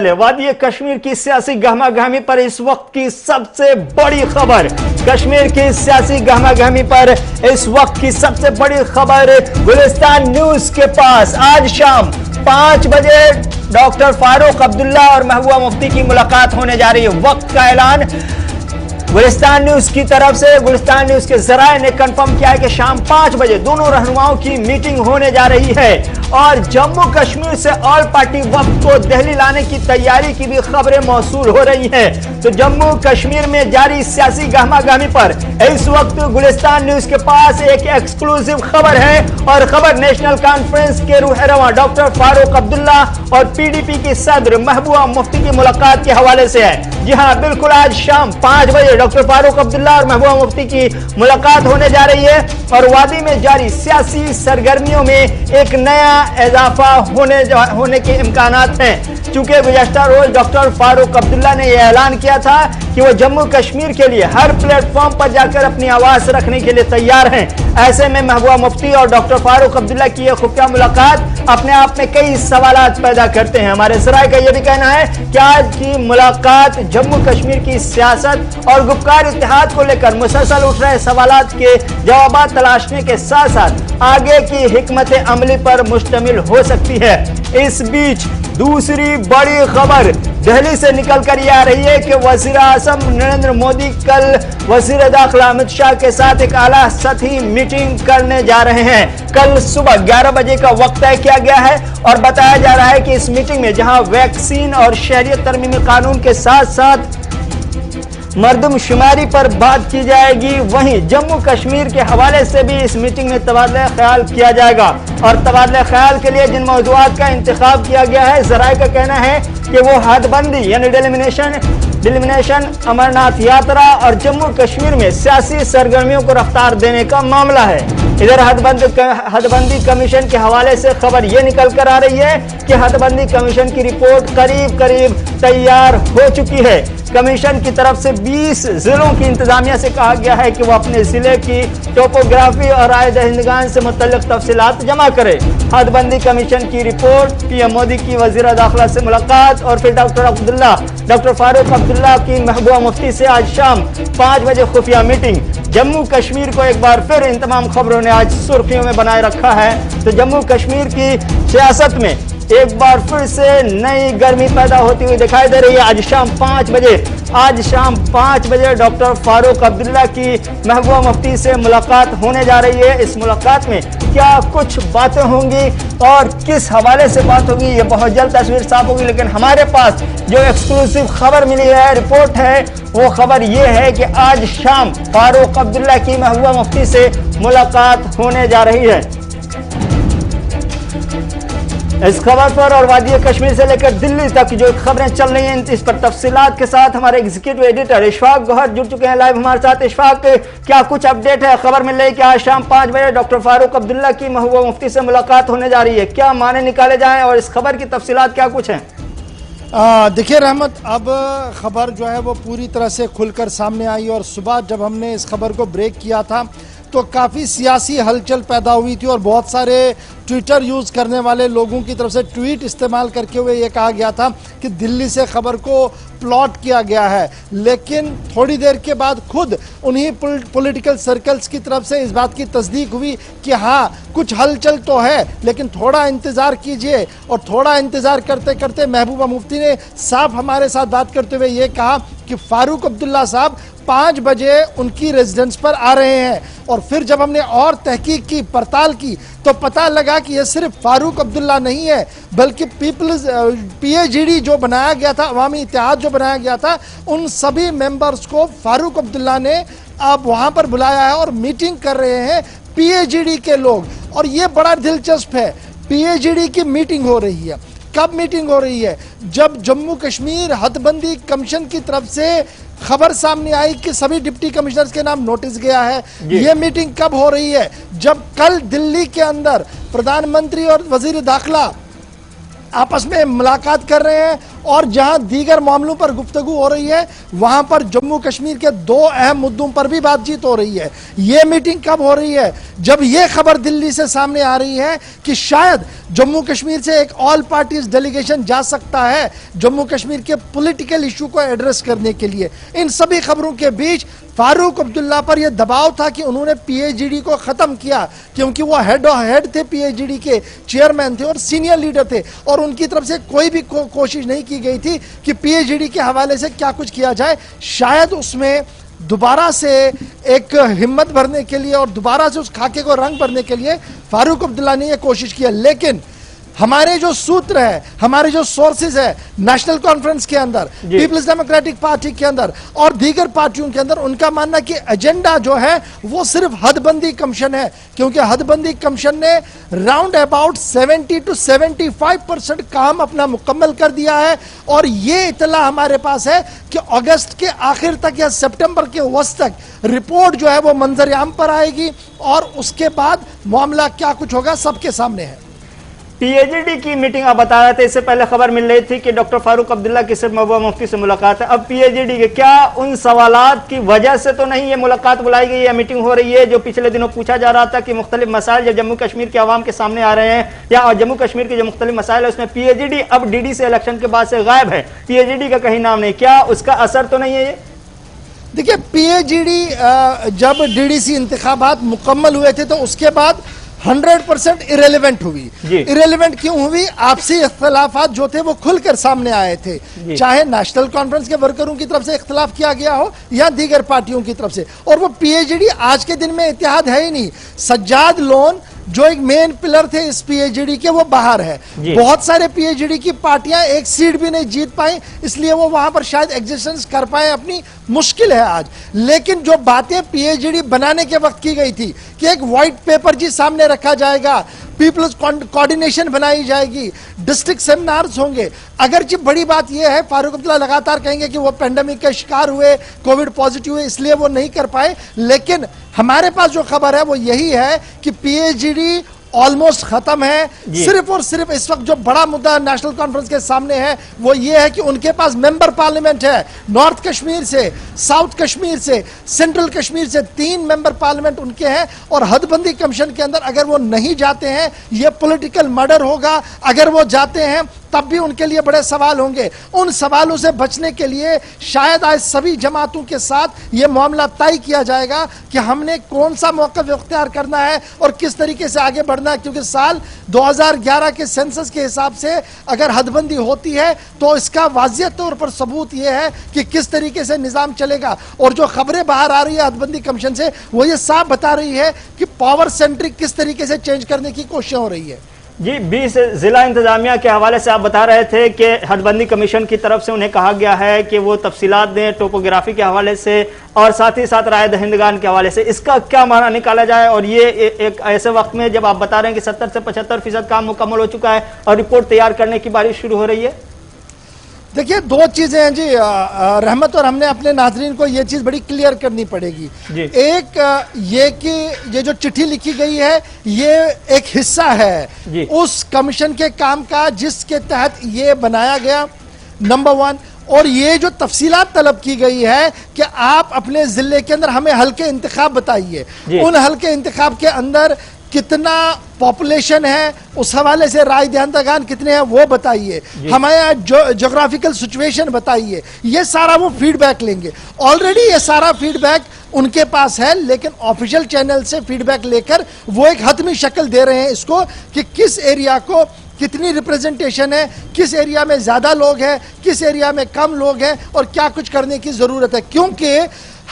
वादी कश्मीर की सियासी गहमागहमी पर इस वक्त की सबसे बड़ी खबर। कश्मीर की सियासी गहमागहमी पर इस वक्त की सबसे बड़ी खबर गुलिस्तान न्यूज के पास। आज शाम 5 बजे डॉक्टर फारूक अब्दुल्ला और महबूबा मुफ्ती की मुलाकात होने जा रही है। वक्त का ऐलान गुलिस्तान न्यूज की तरफ से गुलिस्तान न्यूज के जराये ने कंफर्म किया है कि शाम 5 बजे दोनों रहनुमाओं की मीटिंग होने जा रही है और जम्मू कश्मीर से ऑल पार्टी वफ्द को दिल्ली लाने की तैयारी की भी खबरें मौसूल हो रही हैं। तो जम्मू कश्मीर में जारी सियासी गहमागहमी पर इस वक्त गुलिस्तान न्यूज के पास एक एक्सक्लूसिव खबर है और खबर नेशनल कॉन्फ्रेंस के रूह रवां डॉक्टर फारूक अब्दुल्ला और पीडीपी की सदर महबूबा मुफ्ती की मुलाकात के हवाले से है। जी हां, बिल्कुल आज शाम 5 बजे डॉक्टर फारूक अब्दुल्ला और महबूबा मुफ्ती की मुलाकात होने जा रही है और वादी में जारी सियासी सरगर्मियों में एक नया इजाफा होने के इम्कानात हैं। चूंकि गुज़श्ता रोज डॉक्टर फारूक अब्दुल्ला ने यह ऐलान किया था कि वो जम्मू कश्मीर के लिए हर प्लेटफॉर्म पर जाकर अपनी आवाज रखने के लिए तैयार हैं। ऐसे में महबूबा मुफ्ती और डॉक्टर फारूक अब्दुल्ला की यह खुफिया मुलाकात अपने आप में कई सवालात पैदा करते हैं। हमारे सराय का यह भी कहना है कि आज की मुलाकात जम्मू कश्मीर की सियासत और गुपकार इत्तेहाद को लेकर मुसलसल उठ रहे सवालात के जवाब तलाशने के साथ साथ आगे की हिकमत अमली पर मुश्तमिल हो सकती है। इस बीच दूसरी बड़ी खबर दिल्ली से निकल कर यह आ रही है कि वजीर आजम नरेंद्र मोदी कल वजीर दाखिला अमित शाह के साथ एक आला सतही मीटिंग करने जा रहे हैं। कल सुबह 11 बजे का वक्त तय किया गया है और बताया जा रहा है कि इस मीटिंग में जहां वैक्सीन और शहरियत तरमीमी कानून के साथ साथ मर्दमशुमारी पर बात की जाएगी, वहीं जम्मू कश्मीर के हवाले से भी इस मीटिंग में तबादला ख्याल किया जाएगा। और तबादला ख्याल के लिए जिन मौज़ूआत का इंतखाब किया गया है, जराये का कहना है कि वो हदबंदी यानी डिलिमिनेशन, अमरनाथ यात्रा और जम्मू कश्मीर में सियासी सरगर्मियों को रफ्तार देने का मामला है। इधर हदबंदी कमीशन के हवाले से खबर यह निकल कर आ रही है कि हदबंदी कमीशन की रिपोर्ट करीब तैयार हो चुकी है। कमीशन की तरफ से 20 जिलों की इंतजामिया से कहा गया है कि वो अपने जिले की टोपोग्राफी और राय दहिंदगान से मुतल्लिक तफसीलात जमा करे। हदबंदी कमीशन की रिपोर्ट, पीएम मोदी की वजीर दाखिला से मुलाकात और फिर डॉक्टर फारूक अब्दुल्ला की महबूबा मुफ्ती से आज शाम 5 बजे खुफिया मीटिंग। जम्मू कश्मीर को एक बार फिर इन तमाम खबरों ने आज सुर्खियों में बनाए रखा है। तो जम्मू कश्मीर की सियासत में एक बार फिर से नई गर्मी पैदा होती हुई दिखाई दे रही है। आज शाम 5 बजे डॉक्टर फारूक अब्दुल्ला की महबूबा मुफ्ती से मुलाकात होने जा रही है। इस मुलाकात में क्या कुछ बातें होंगी और किस हवाले से बात होगी, ये बहुत जल्द तस्वीर साफ होगी। लेकिन हमारे पास जो एक्सक्लूसिव खबर मिली है, रिपोर्ट है, वो खबर ये है कि आज शाम फारूक अब्दुल्ला की महबूबा मुफ्ती से मुलाकात होने जा रही है। इस खबर पर और वादी कश्मीर से लेकर दिल्ली तक जो खबरें चल रही हैं, इस पर तफसीलात के साथ हमारे एग्जीक्यूटिव एडिटर इशफाक गौहर जुड़ चुके हैं लाइव हमारे साथ। इशफाक, क्या कुछ अपडेट है? खबर मिल रही है कि आज शाम 5 बजे डॉक्टर फारूक अब्दुल्ला की महबूबा मुफ्ती से मुलाकात होने जा रही है। क्या माने निकाले जाएं और इस खबर की तफसीलात क्या कुछ हैं? देखिए रहमत, अब खबर जो है वो पूरी तरह से खुलकर सामने आई और सुबह जब हमने इस खबर को ब्रेक किया था तो काफ़ी सियासी हलचल पैदा हुई थी और बहुत सारे ट्विटर यूज़ करने वाले लोगों की तरफ से ट्वीट इस्तेमाल करके हुए ये कहा गया था कि दिल्ली से खबर को प्लॉट किया गया है। लेकिन थोड़ी देर के बाद खुद उन्हीं पॉलिटिकल सर्कल्स की तरफ से इस बात की तस्दीक हुई कि हाँ, कुछ हलचल तो है, लेकिन थोड़ा इंतज़ार कीजिए। और थोड़ा इंतज़ार करते करते महबूबा मुफ्ती ने साफ हमारे साथ बात करते हुए ये कहा कि फारूक अब्दुल्ला साहब 5 बजे उनकी रेजिडेंस पर आ रहे हैं। और फिर जब हमने और तहकीक की, पड़ताल की, तो पता लगा कि यह सिर्फ फारूक अब्दुल्ला नहीं है, बल्कि PAGD जो बनाया गया था, अवामी इत्तेहाद जो बनाया गया था, उन सभी मेंबर्स को फारूक अब्दुल्ला ने अब वहां पर बुलाया है और मीटिंग कर रहे हैं PAGD के लोग। और ये बड़ा दिलचस्प है, PAGD की मीटिंग हो रही है। कब मीटिंग हो रही है? जब जम्मू कश्मीर हदबंदी कमीशन की तरफ से खबर सामने आई कि सभी डिप्टी कमिश्नर्स के नाम नोटिस गया है। यह मीटिंग कब हो रही है? जब कल दिल्ली के अंदर प्रधानमंत्री और वजीर दाखिला आपस में मुलाकात कर रहे हैं और जहां दीगर मामलों पर गुफ्तगू हो रही है वहां पर जम्मू कश्मीर के दो अहम मुद्दों पर भी बातचीत हो रही है। यह मीटिंग कब हो रही है? जब यह खबर दिल्ली से सामने आ रही है कि शायद जम्मू कश्मीर से एक ऑल पार्टीज डेलीगेशन जा सकता है जम्मू कश्मीर के पॉलिटिकल इशू को एड्रेस करने के लिए। इन सभी खबरों के बीच फारूक अब्दुल्ला पर यह दबाव था कि उन्होंने पीएचडी को खत्म किया, क्योंकि वो हेड थे, पीएचडी के चेयरमैन थे और सीनियर लीडर थे, और उनकी तरफ से कोई भी कोशिश नहीं की गई थी कि पीएचडी के हवाले से क्या कुछ किया जाए। शायद उसमें दोबारा से एक हिम्मत भरने के लिए और दोबारा से उस खाके को रंग भरने के लिए फारूक अब्दुल्ला ने यह कोशिश किया। लेकिन हमारे जो सूत्र है, हमारे जो सोर्सेज है नेशनल कॉन्फ्रेंस के अंदर, पीपल्स डेमोक्रेटिक पार्टी के अंदर और दीगर पार्टियों के अंदर, उनका मानना कि एजेंडा जो है वो सिर्फ हदबंदी कमीशन है, क्योंकि हदबंदी कमीशन ने राउंड अबाउट 70 to 75% काम अपना मुकम्मल कर दिया है। और ये इतला हमारे पास है कि अगस्त के आखिर तक या सितंबर के वस्त तक रिपोर्ट जो है वो मंजर आम पर आएगी, और उसके बाद मामला क्या कुछ होगा सबके सामने है। पीएचडी की मीटिंग आप बता रहे थे, इससे पहले खबर मिल रही थी कि डॉक्टर फारूक अब्दुल्ला की सिर्फ महबूबा मुफ्ती से मुलाकात है। अब पीएचडी के क्या उन सवालात की वजह से तो नहीं ये मुलाकात बुलाई गई या मीटिंग हो रही है जो पिछले दिनों पूछा जा रहा था कि मुख्तलिफ मसाइल जब जम्मू कश्मीर के आवाम के सामने आ रहे हैं या जम्मू कश्मीर के जो मुख्तलिफ मसाइल है उसमें पीएचडी अब डीडी से इलेक्शन के बाद से गायब है, पीएचडी का कहीं नाम नहीं, क्या उसका असर तो नहीं है ये? देखिए, पीएचडी जब डीडीसी इंतखाबात मुकम्मल हुए थे तो उसके बाद 100% इरेलीवेंट हुई। इरेलीवेंट क्यों हुई? आपसी इख्तलाफात जो थे वो खुलकर सामने आए थे, चाहे नेशनल कॉन्फ्रेंस के वर्करों की तरफ से इख्तलाफ किया गया हो या दीगर पार्टियों की तरफ से। और वो पीएचडी आज के दिन में इत्तेहाद है ही नहीं। सज्जाद लोन जो एक मेन पिलर थे इस पीएचडी के, वो बाहर है। बहुत सारे पीएचडी की पार्टियां एक सीट भी नहीं जीत पाई, इसलिए वो वहां पर शायद एग्जिस्टेंस कर पाए अपनी, मुश्किल है आज। लेकिन जो बातें पीएचडी बनाने के वक्त की गई थी कि एक व्हाइट पेपर जी सामने रखा जाएगा, पीपल्स कोऑर्डिनेशन बनाई जाएगी, डिस्ट्रिक्ट सेमिनार्स होंगे। अगरचे बड़ी बात यह है, फारूक अब्दुल्ला लगातार कहेंगे कि वो पेंडेमिक के शिकार हुए, कोविड पॉजिटिव हुए, इसलिए वो नहीं कर पाए। लेकिन हमारे पास जो खबर है वो यही है कि पीएचडी ऑलमोस्ट खत्म है। सिर्फ और सिर्फ इस वक्त जो बड़ा मुद्दा नेशनल कॉन्फ्रेंस के सामने है वो ये है कि उनके पास मेंबर पार्लियामेंट है। नॉर्थ कश्मीर से, साउथ कश्मीर से, सेंट्रल कश्मीर से 3 मेंबर पार्लियामेंट उनके हैं, और हदबंदी कमीशन के अंदर अगर वो नहीं जाते हैं ये पॉलिटिकल मर्डर होगा। अगर वो जाते हैं तब भी उनके लिए बड़े सवाल होंगे। उन सवालों से बचने के लिए शायद आज सभी जमातों के साथ ये मामला तय किया जाएगा कि हमने कौन सा मौक़िफ़ इख्तियार करना है और किस तरीके से आगे बढ़ना है। क्योंकि साल 2011 के सेंसस के हिसाब से अगर हदबंदी होती है तो इसका वाज़िह तौर पर सबूत यह है कि किस तरीके से निज़ाम चलेगा। और जो खबरें बाहर आ रही है हदबंदी कमीशन से वो ये साफ बता रही है कि पावर सेंट्रिक किस तरीके से चेंज करने की कोशिश हो रही है। जी, 20 जिला इंतजामिया के हवाले से आप बता रहे थे कि हदबंदी कमीशन की तरफ से उन्हें कहा गया है कि वो तफसीलात दें टोपोग्राफी के हवाले से और साथ ही साथ राय दहिंदगान के हवाले से। इसका क्या माना निकाला जाए? और ये एक ऐसे वक्त में जब आप बता रहे हैं कि 70 से 75% काम मुकम्मल हो चुका है और रिपोर्ट तैयार करने की बारिश शुरू हो रही है। देखिए, 2 चीजें हैं जी रहमत, और हमने अपने नाजरीन को ये चीज बड़ी क्लियर करनी पड़ेगी। एक ये कि ये जो चिट्ठी लिखी गई है ये एक हिस्सा है उस कमीशन के काम का जिसके तहत ये बनाया गया, नंबर 1। और ये जो तफसीलात तलब की गई है कि आप अपने जिले के अंदर हमें हल्के इंतखाब बताइए, उन हल्के इंतखाब के अंदर कितना पॉपुलेशन है, उस हवाले से राय दहिंदगान कितने हैं वो बताइए, हमारे ज्योग्राफिकल सिचुएशन बताइए। ये सारा वो फीडबैक लेंगे। ऑलरेडी ये सारा फीडबैक उनके पास है, लेकिन ऑफिशियल चैनल से फीडबैक लेकर वो एक हतमी शक्ल दे रहे हैं इसको कि किस एरिया को कितनी रिप्रेजेंटेशन है, किस एरिया में ज्यादा लोग हैं, किस एरिया में कम लोग हैं और क्या कुछ करने की जरूरत है। क्योंकि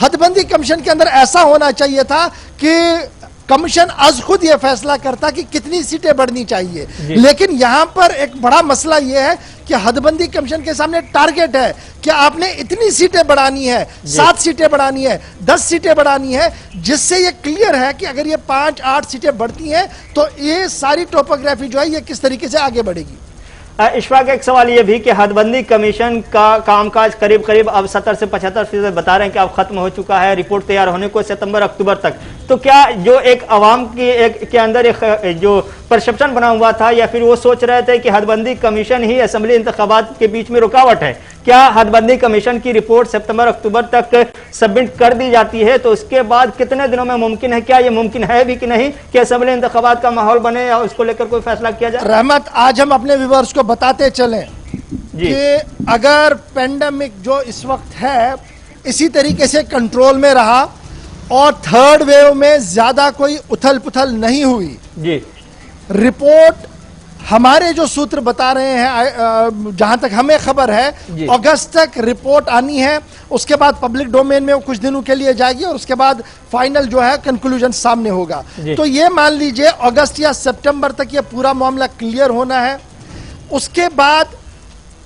हदबंदी कमीशन के अंदर ऐसा होना चाहिए था कि कमीशन आज खुद यह फैसला करता कि कितनी सीटें बढ़नी चाहिए। लेकिन यहां पर एक बड़ा मसला यह है कि हदबंदी कमीशन के सामने टारगेट है कि आपने इतनी सीटें बढ़ानी है, 7 सीटें बढ़ानी है, 10 सीटें बढ़ानी है, जिससे ये क्लियर है कि अगर ये 5-8 सीटें बढ़ती हैं तो ये सारी टोपोग्राफी जो है ये किस तरीके से आगे बढ़ेगी। इशफाक, एक सवाल ये भी कि हदबंदी कमीशन का कामकाज करीब करीब अब 70 से 75% बता रहे हैं कि अब खत्म हो चुका है, रिपोर्ट तैयार होने को सितंबर अक्टूबर तक। तो क्या जो एक अवाम की के अंदर एक जो परसेप्शन बना हुआ था, या फिर वो सोच रहे थे कि हदबंदी कमीशन ही असेंबली इंतखाबात के बीच में रुकावट है, क्या हदबंदी कमीशन की रिपोर्ट सितंबर अक्टूबर तक सबमिट कर दी जाती है तो उसके बाद कितने दिनों में मुमकिन है, क्या ये मुमकिन है भी कि नहीं कि असेंबली इंतखाबात का माहौल बने या उसको लेकर कोई फैसला किया जाए? रहमत, आज हम अपने व्यूअर्स को बताते चलें कि अगर पेंडेमिक जो इस वक्त है इसी तरीके से कंट्रोल में रहा और थर्ड वेव में ज्यादा कोई उथल पुथल नहीं हुई जी, रिपोर्ट हमारे जो सूत्र बता रहे हैं, जहां तक हमें खबर है अगस्त तक रिपोर्ट आनी है। उसके बाद पब्लिक डोमेन में वो कुछ दिनों के लिए जाएगी और उसके बाद फाइनल जो है कंक्लूजन सामने होगा। तो ये मान लीजिए अगस्त या सितंबर तक ये पूरा मामला क्लियर होना है। उसके बाद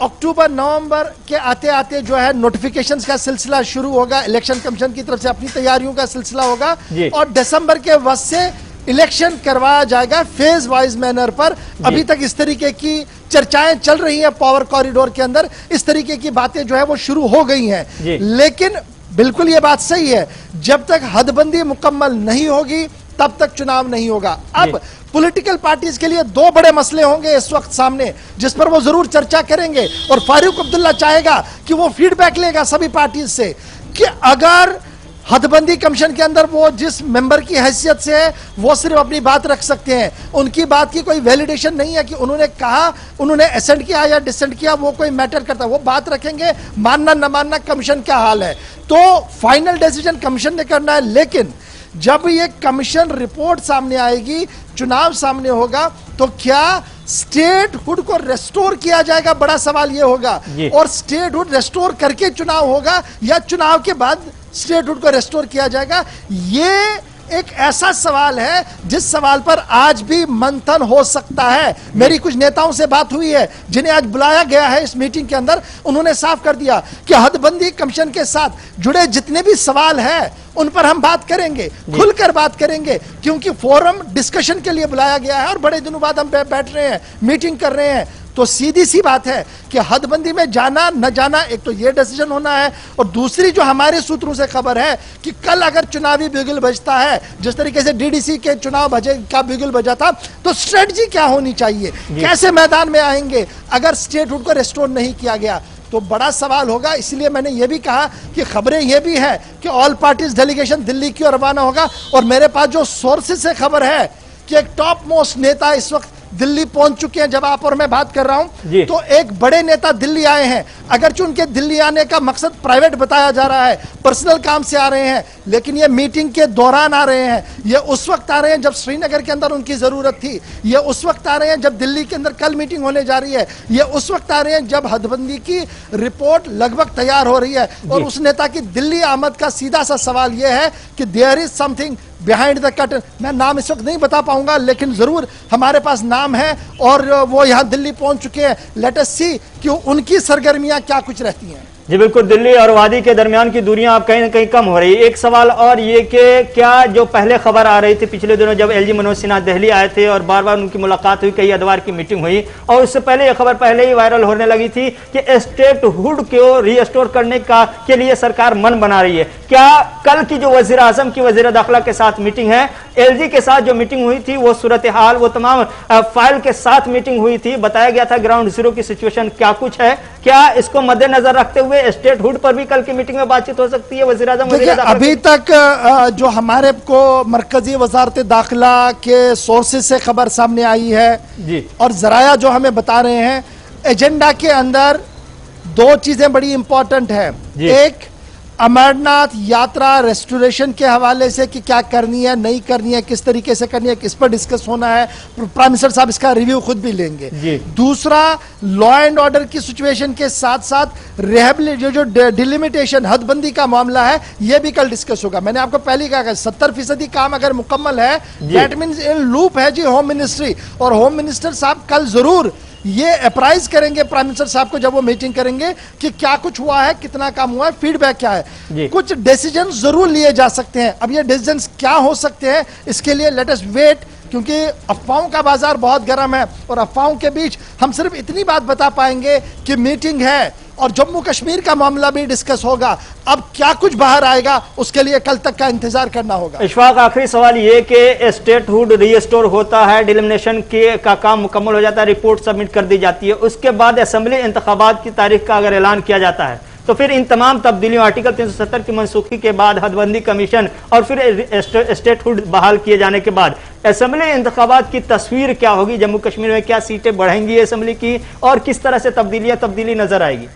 अक्टूबर नवंबर के आते आते जो है नोटिफिकेशंस का सिलसिला शुरू होगा, इलेक्शन कमीशन की तरफ से अपनी तैयारियों का सिलसिला होगा और दिसंबर के वक्त से इलेक्शन करवाया जाएगा फेज वाइज मैनर पर। अभी तक इस तरीके की चर्चाएं चल रही हैं पावर कॉरिडोर के अंदर, इस तरीके की बातें जो है वो शुरू हो गई हैं। लेकिन बिल्कुल ये बात सही है, जब तक हदबंदी मुकम्मल नहीं होगी तब तक चुनाव नहीं होगा। अब पॉलिटिकल पार्टीज के लिए दो बड़े मसले होंगे इस वक्त सामने, जिस पर वो जरूर चर्चा करेंगे और फारूक अब्दुल्ला चाहेगा कि वो फीडबैक लेगा सभी पार्टीज से कि अगर हदबंदी कमीशन के अंदर वो जिस मेंबर की हैसियत से है वो सिर्फ अपनी बात रख सकते हैं, उनकी बात की कोई वैलिडेशन नहीं है कि उन्होंने कहा, उन्होंने एसेंट किया या डिसेंट किया, वो कोई मैटर करता है। वो बात रखेंगे, मानना न मानना कमीशन क्या हाल है, तो फाइनल डिसीजन कमीशन ने करना है। लेकिन जब ये कमीशन रिपोर्ट सामने आएगी, चुनाव सामने होगा, तो क्या स्टेटहुड को रेस्टोर किया जाएगा, बड़ा सवाल ये होगा। और स्टेटहुड रेस्टोर करके चुनाव होगा या चुनाव के बाद स्टेटहुड को रेस्टोर किया जाएगा, ये एक ऐसा सवाल है जिस सवाल पर आज भी मंथन हो सकता है। मेरी कुछ नेताओं से बात हुई है जिन्हें आज बुलाया गया है इस मीटिंग के अंदर, उन्होंने साफ कर दिया कि हदबंदी कमीशन के साथ जुड़े जितने भी सवाल हैं उन पर हम बात करेंगे, खुलकर बात करेंगे, क्योंकि फोरम डिस्कशन के लिए बुलाया गया है और बड़े दिनों बाद हम बैठ रहे हैं, मीटिंग कर रहे हैं। तो सीधी सी बात है कि हदबंदी में जाना न जाना एक तो ये डिसीजन होना है, और दूसरी जो हमारे सूत्रों से खबर है कि कल अगर चुनावी बिगुल बजता है, जिस तरीके से डीडीसी के चुनाव का बिगुल बजा था, तो स्ट्रेटजी क्या होनी चाहिए, कैसे मैदान में आएंगे अगर स्टेटहुड को रेस्टोर नहीं किया गया, तो बड़ा सवाल होगा। इसलिए मैंने ये भी कहा कि खबरें ये भी है कि ऑल पार्टीज डेलीगेशन दिल्ली की ओर रवाना होगा, और मेरे पास जो सोर्सेज से खबर है कि एक टॉप मोस्ट नेता इस वक्त दिल्ली पहुंच चुके हैं। जब आप और मैं बात कर रहा हूं तो एक बड़े नेता दिल्ली आए हैं, अगरचे उनके दिल्ली आने का मकसद प्राइवेट बताया जा रहा है, पर्सनल काम से आ रहे हैं, लेकिन ये मीटिंग के दौरान आ रहे हैं, ये उस वक्त आ रहे हैं जब श्रीनगर के अंदर उनकी जरूरत थी, ये उस वक्त आ रहे हैं जब दिल्ली के अंदर कल मीटिंग होने जा रही है, ये उस वक्त आ रहे हैं जब हदबंदी की रिपोर्ट लगभग तैयार हो रही है। और उस नेता की दिल्ली आमद का सीधा सा सवाल यह है कि there is something behind the curtain. मैं नाम इस वक्त नहीं बता पाऊंगा, लेकिन जरूर हमारे पास नाम है और वो यहां दिल्ली पहुंच चुके हैं। लेट अस सी कि उनकी सरगर्मियां क्या कुछ रहती हैं। जी बिल्कुल, दिल्ली और वादी के दरमियान की दूरियां अब कहीं ना कहीं कम हो रही है। एक सवाल और ये कि क्या जो पहले खबर आ रही थी पिछले दिनों जब एलजी मनोज सिन्हा दिल्ली आए थे और बार बार उनकी मुलाकात हुई, कई अदवार की मीटिंग हुई, और उससे पहले यह खबर पहले ही वायरल होने लगी थी कि स्टेटहुड को रीस्टोर करने के लिए सरकार मन बना रही है। क्या कल की जो वजीर आजम की वजीर दाखिला के साथ मीटिंग है, एलजी के साथ जो मीटिंग हुई थी, वो सूरत हाल, वो तमाम फाइल के साथ मीटिंग हुई थी, बताया गया था ग्राउंड जीरो की सिचुएशन क्या कुछ है, क्या इसको मद्देनजर रखते हुए स्टेटहुड पर भी कल की मीटिंग में बातचीत हो सकती है? वज़ीर आज़म अभी तक जो हमारे को मरकजी वजारत दाखिला के सोर्सेज से खबर सामने आई है जी, और जराया जो हमें बता रहे हैं, एजेंडा के अंदर दो चीजें बड़ी इंपॉर्टेंट है। एक, अमरनाथ यात्रा रेस्टोरेशन के हवाले से कि क्या करनी है, नहीं करनी है, किस तरीके से करनी है, किस पर डिस्कस होना है, प्राइम मिनिस्टर साहब इसका रिव्यू खुद भी लेंगे। दूसरा, लॉ एंड ऑर्डर की सिचुएशन के साथ साथ जो डिलिमिटेशन हदबंदी का मामला है, यह भी कल डिस्कस होगा। मैंने आपको पहले कहा 70% काम अगर मुकम्मल है, दैट मींस इन लूप है जी होम मिनिस्ट्री, और होम मिनिस्टर साहब कल जरूर ये अप्राइज करेंगे प्राइम मिनिस्टर साहब को जब वो मीटिंग करेंगे कि क्या कुछ हुआ है, कितना काम हुआ है, फीडबैक क्या है। कुछ डिसीजन जरूर लिए जा सकते हैं। अब ये डिसीजन क्या हो सकते हैं, इसके लिए लेट अस वेट क्योंकि अफवाहों का बाजार बहुत गर्म है और अफवाहों के बीच हम सिर्फ इतनी बात बता पाएंगे कि मीटिंग है और जम्मू कश्मीर का मामला भी डिस्कस होगा। अब क्या कुछ बाहर आएगा उसके लिए कल तक का इंतजार करना होगा। इशफाक, आखिरी सवाल ये कि स्टेटहुड रीस्टोर होता है, डिलिमिनेशन का काम मुकम्मल हो जाता है, रिपोर्ट सबमिट कर दी जाती है, उसके बाद असेंबली इंतखाबात की तारीख का अगर ऐलान किया जाता है तो फिर इन तमाम तब्दीलियों, आर्टिकल 370 की मनसूखी के बाद हदबंदी कमीशन और फिर स्टेटहुड बहाल किए जाने के बाद असेंबली इंतखाबात की तस्वीर क्या होगी? जम्मू कश्मीर में क्या सीटें बढ़ेंगी असेंबली की और किस तरह से तब्दीली नजर आएगी?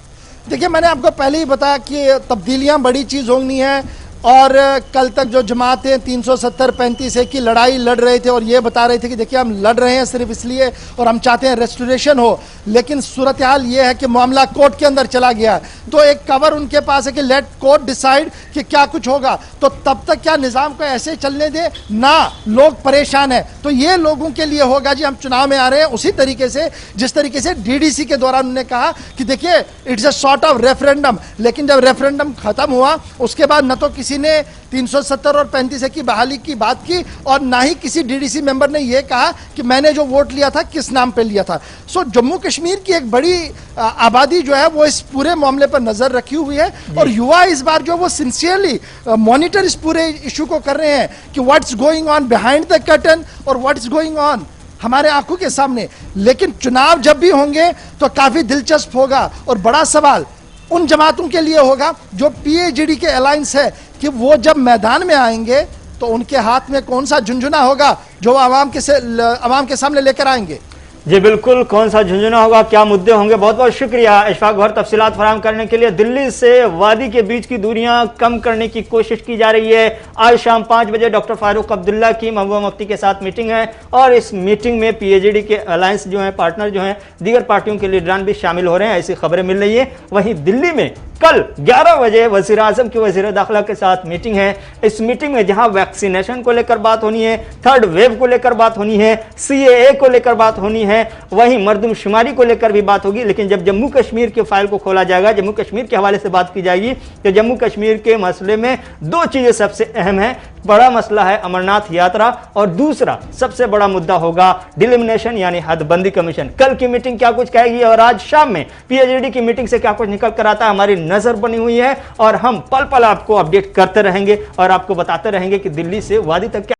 देखिए, मैंने आपको पहले ही बताया कि तब्दीलियां बड़ी चीज होनी है और कल तक जो जमातें 370-35 की लड़ाई लड़ रहे थे और ये बता रहे थे कि देखिए हम लड़ रहे हैं सिर्फ इसलिए और हम चाहते हैं रेस्टोरेशन हो, लेकिन सूरत हाल ये है कि मामला कोर्ट के अंदर चला गया है। तो एक कवर उनके पास है कि लेट कोर्ट डिसाइड कि क्या कुछ होगा। तो तब तक क्या निज़ाम को ऐसे चलने दे ना, लोग परेशान हैं। तो ये लोगों के लिए होगा जी, हम चुनाव में आ रहे हैं उसी तरीके से जिस तरीके से डीडीसी के दौरान उन्होंने कहा कि देखिए it's a sort of referendum, लेकिन जब रेफरेंडम खत्म हुआ उसके बाद न तो किसी ने 370 और 35 की बहाली की बात की और ना ही किसी डीडीसी मेंबर ने यह कहा कि मैंने जो वोट लिया था किस नाम पे लिया था। सो जम्मू कश्मीर की एक बड़ी आबादी जो है वो इस पूरे मामले पर नजर रखी हुई है और युवा इस बार जो वो सिंसियरली मॉनिटर इस पूरे इशू को कर रहे हैं कि what's going on behind the curtain और व्हाट्स गोइंग ऑन हमारे आंखों के सामने। लेकिन चुनाव जब भी होंगे तो काफी दिलचस्प होगा और बड़ा सवाल उन जमातों के लिए होगा जो पीएजीडी के अलायंस है कि वो जब मैदान में आएंगे तो उनके हाथ में कौन सा झुंझुना होगा जो आवाम के सामने लेकर आएंगे। जी बिल्कुल, कौन सा झुंझुना होगा, क्या मुद्दे होंगे। बहुत बहुत शुक्रिया इशफाक भर तफसीलात फराहम करने के लिए। दिल्ली से वादी के बीच की दूरियां कम करने की कोशिश की जा रही है। आज शाम 5 बजे डॉक्टर फारूक अब्दुल्ला की महबूबा मुफ्ती के साथ मीटिंग है और इस मीटिंग में पीएजीडी के अलायंस जो है, पार्टनर जो हैं, दीगर पार्टियों के लीडरान भी शामिल हो रहे हैं, ऐसी खबरें मिल रही है। वहीं दिल्ली में कल 11 बजे वज़ीर आज़म की वज़ीर दाखिला के साथ मीटिंग है। इस मीटिंग में जहां वैक्सीनेशन को लेकर बात होनी है, थर्ड वेव को लेकर बात होनी है, सीएए को लेकर बात होनी है, वहीं मर्दमशुमारी को लेकर भी बात होगी। लेकिन जब जम्मू कश्मीर के फाइल को खोला जाएगा, जम्मू कश्मीर के हवाले से बात की जाएगी, तो जम्मू कश्मीर के मसले में 2 चीजें सबसे अहम है। बड़ा मसला है अमरनाथ यात्रा और दूसरा सबसे बड़ा मुद्दा होगा डिलिमिनेशन यानी हदबंदी कमीशन। कल की मीटिंग क्या कुछ कहेगी और आज शाम में पीएजीडी की मीटिंग से क्या कुछ निकल कर आता है, हमारी नजर बनी हुई है और हम पल पल आपको अपडेट करते रहेंगे और आपको बताते रहेंगे कि दिल्ली से वादी तक क्या